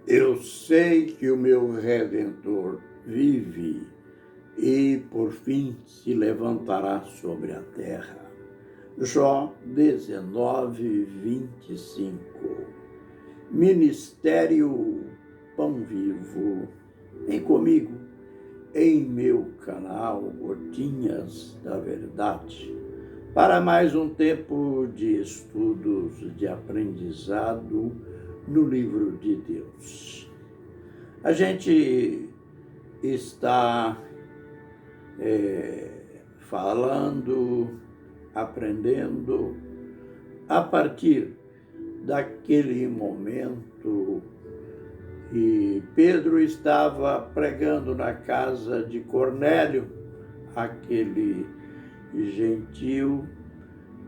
Eu sei que o meu Redentor vive e, por fim, se levantará sobre a terra. Jó 19:25. Ministério Pão Vivo. Vem comigo em meu canal Gotinhas da Verdade para mais um tempo de estudos, de aprendizado no livro de Deus. A gente está falando, aprendendo a partir daquele momento que Pedro estava pregando na casa de Cornélio, aquele gentil,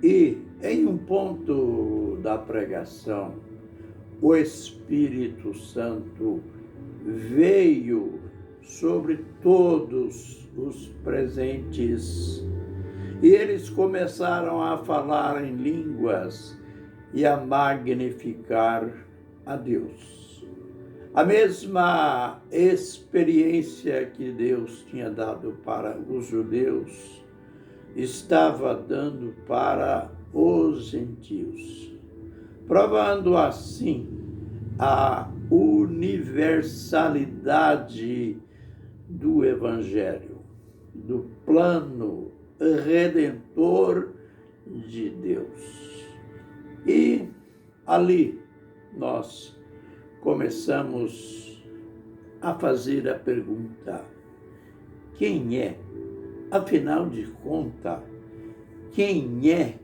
e em um ponto da pregação, o Espírito Santo veio sobre todos os presentes e eles começaram a falar em línguas e a magnificar a Deus. A mesma experiência que Deus tinha dado para os judeus estava dando para os gentios, provando assim a universalidade do Evangelho, do plano redentor de Deus. E ali nós começamos a fazer a pergunta: quem é? Afinal de contas, quem é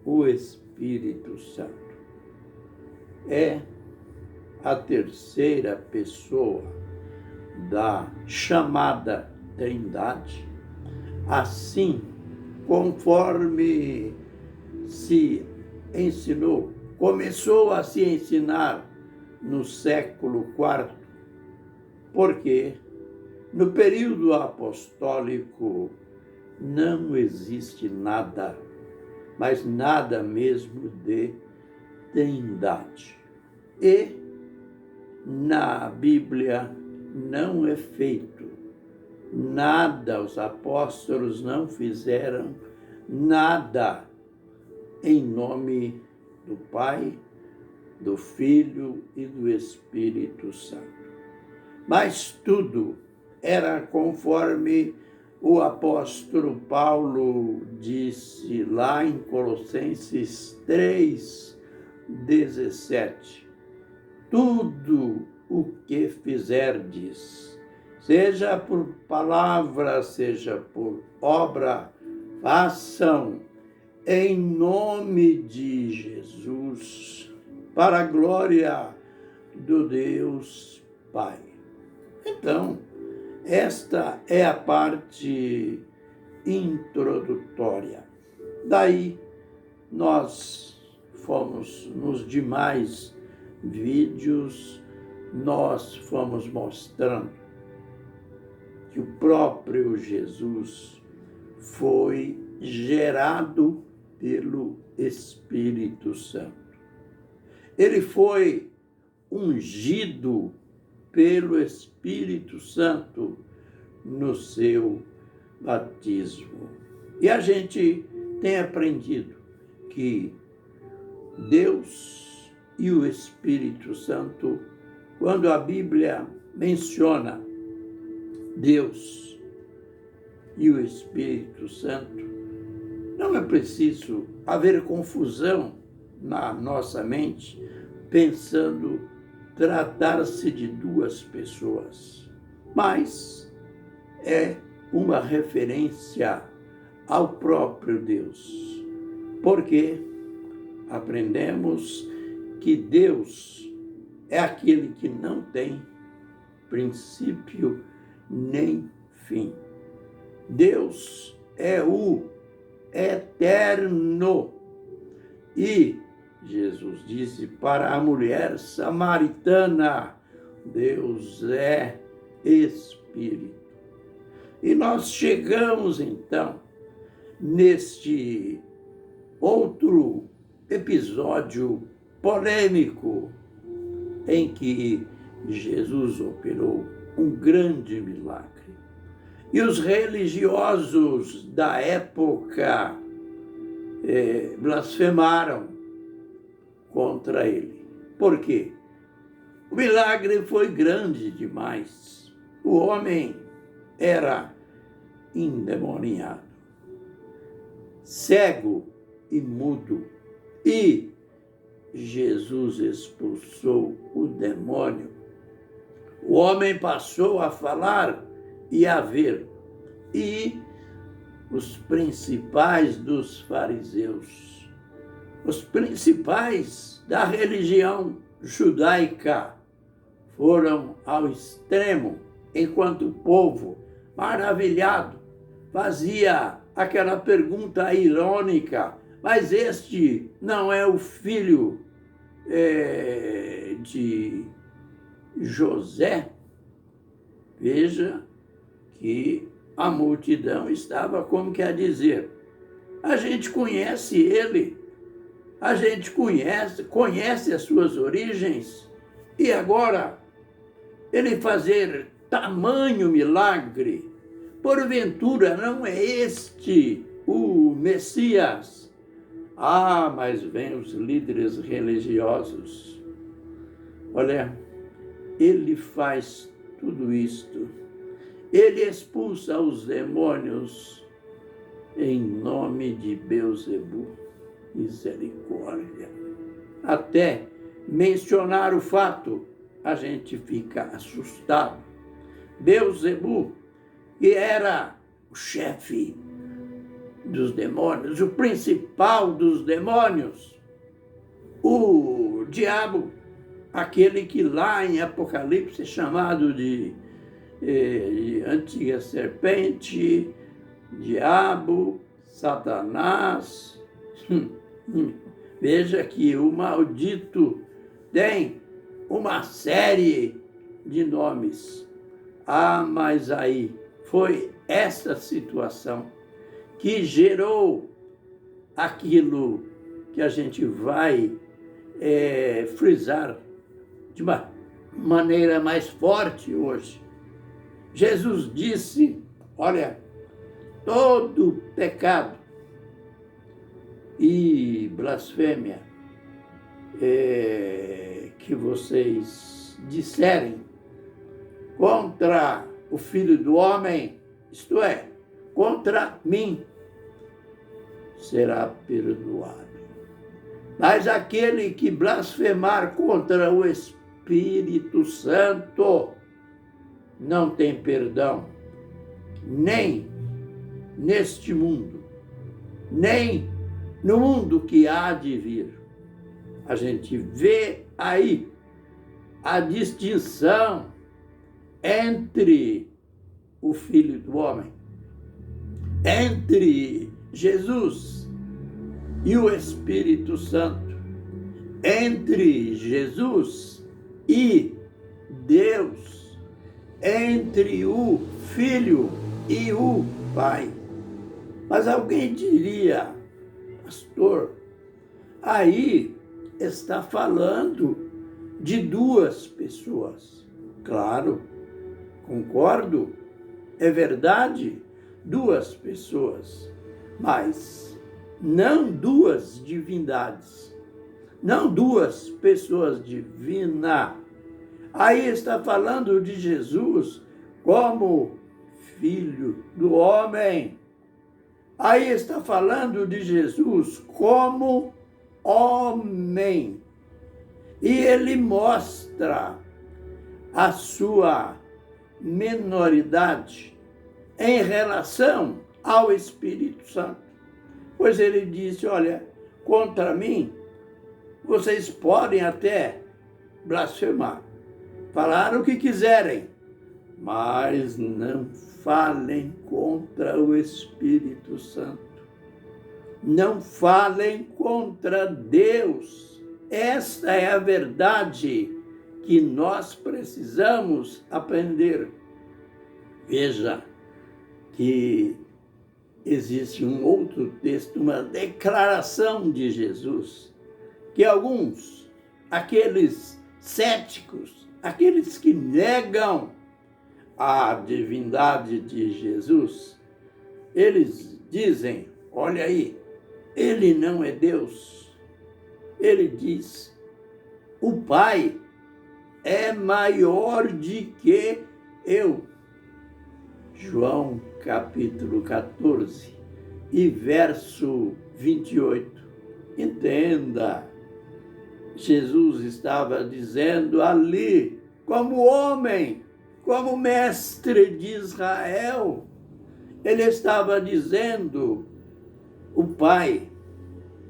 o Espírito Santo? É a terceira pessoa da chamada Trindade, assim conforme se ensinou, começou a se ensinar no século IV, porque no período apostólico não existe nada, mas nada mesmo de Trindade. E na Bíblia não é feito nada, os apóstolos não fizeram nada em nome do Pai, do Filho e do Espírito Santo. Mas tudo era conforme o apóstolo Paulo disse lá em Colossenses 3:17. Tudo o que fizerdes, seja por palavra, seja por obra, façam em nome de Jesus, para a glória do Deus Pai. Então, esta é a parte introdutória. Daí, nós fomos nos demais vídeos, nós fomos mostrando que o próprio Jesus foi gerado pelo Espírito Santo. Ele foi ungido pelo Espírito Santo no seu batismo. E a gente tem aprendido que Deus e o Espírito Santo, quando a Bíblia menciona Deus e o Espírito Santo, não é preciso haver confusão na nossa mente, pensando tratar-se de duas pessoas, mas é uma referência ao próprio Deus, porque aprendemos que Deus é aquele que não tem princípio nem fim. Deus é o eterno. E Jesus disse para a mulher samaritana: Deus é Espírito. E nós chegamos então neste outro episódio polêmico em que Jesus operou um grande milagre. E os religiosos da época blasfemaram contra ele. Por quê? O milagre foi grande demais. O homem era endemoniado, cego e mudo. E Jesus expulsou o demônio. O homem passou a falar e a ver. E os principais dos fariseus, os principais da religião judaica, foram ao extremo, enquanto o povo, maravilhado, fazia aquela pergunta irônica: mas este não é o filho de José? Veja que a multidão estava, como quer dizer, a gente conhece ele, a gente conhece as suas origens, e agora ele fazer tamanho milagre, porventura não é este o Messias? Ah, mas vem os líderes religiosos. Olha, ele faz tudo isto. Ele expulsa os demônios em nome de Beelzebul. Misericórdia. Até mencionar o fato, a gente fica assustado. Beelzebul, que era o chefe dos demônios, o principal dos demônios, o diabo, aquele que lá em Apocalipse é chamado de antiga serpente, diabo, Satanás. Veja que o maldito tem uma série de nomes. Ah, mas aí foi essa situação que gerou aquilo que a gente vai frisar de uma maneira mais forte hoje. Jesus disse: olha, todo pecado e blasfêmia que vocês disserem contra o Filho do Homem, isto é, contra mim, será perdoado. Mas aquele que blasfemar contra o Espírito Santo não tem perdão, nem neste mundo, nem no mundo que há de vir. A gente vê aí a distinção entre o Filho do Homem, entre Jesus e o Espírito Santo, entre Jesus e Deus, entre o Filho e o Pai. Mas alguém diria: pastor, aí está falando de duas pessoas. Claro, concordo, é verdade, duas pessoas, mas não duas divindades, não duas pessoas divinas. Aí está falando de Jesus como Filho do Homem. Aí está falando de Jesus como homem. E ele mostra a sua menoridade em relação ao Espírito Santo. Pois ele disse: olha, contra mim, vocês podem até blasfemar, falar o que quiserem, mas não falem contra o Espírito Santo. Não falem contra Deus. Esta é a verdade que nós precisamos aprender. Veja que existe um outro texto, uma declaração de Jesus, que alguns, aqueles céticos, aqueles que negam a divindade de Jesus, eles dizem, olha aí, ele não é Deus. Ele diz, o Pai é maior de que eu. João capítulo 14 e verso 28. Entenda, Jesus estava dizendo ali, como homem, como mestre de Israel, ele estava dizendo, o Pai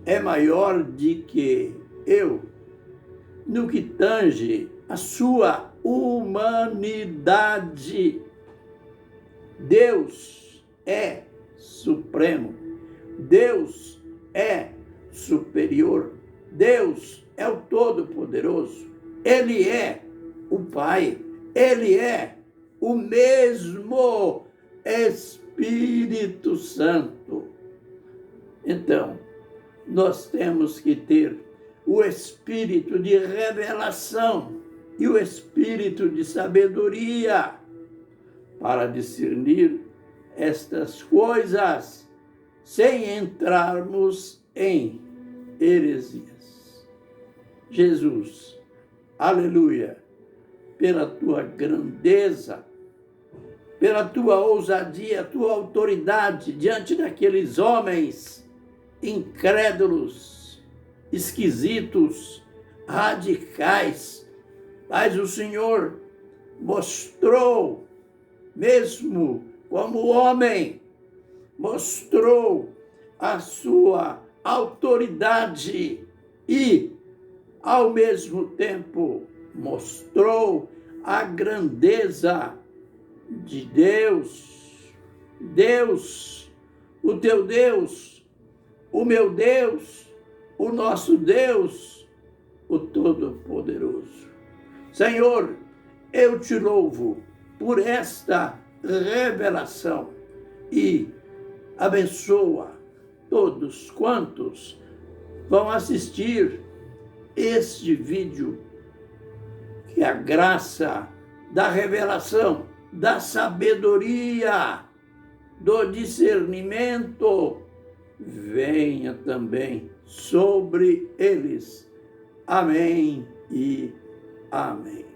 é maior de que eu, no que tange a sua humanidade. Deus é supremo, Deus é superior, Deus é o Todo-Poderoso, Ele é o Pai, Ele é o mesmo Espírito Santo. Então, nós temos que ter o espírito de revelação e o espírito de sabedoria para discernir estas coisas sem entrarmos em heresias. Jesus, aleluia, pela tua grandeza, pela tua ousadia, tua autoridade diante daqueles homens incrédulos, esquisitos, radicais, mas o Senhor mostrou, mesmo como homem, mostrou a sua autoridade e, ao mesmo tempo, mostrou a grandeza de Deus. Deus, o teu Deus, o meu Deus, o nosso Deus, o Todo-Poderoso. Senhor, eu te louvo por esta revelação e abençoa todos quantos vão assistir este vídeo, que a graça da revelação, da sabedoria, do discernimento venha também sobre eles. Amém e amém.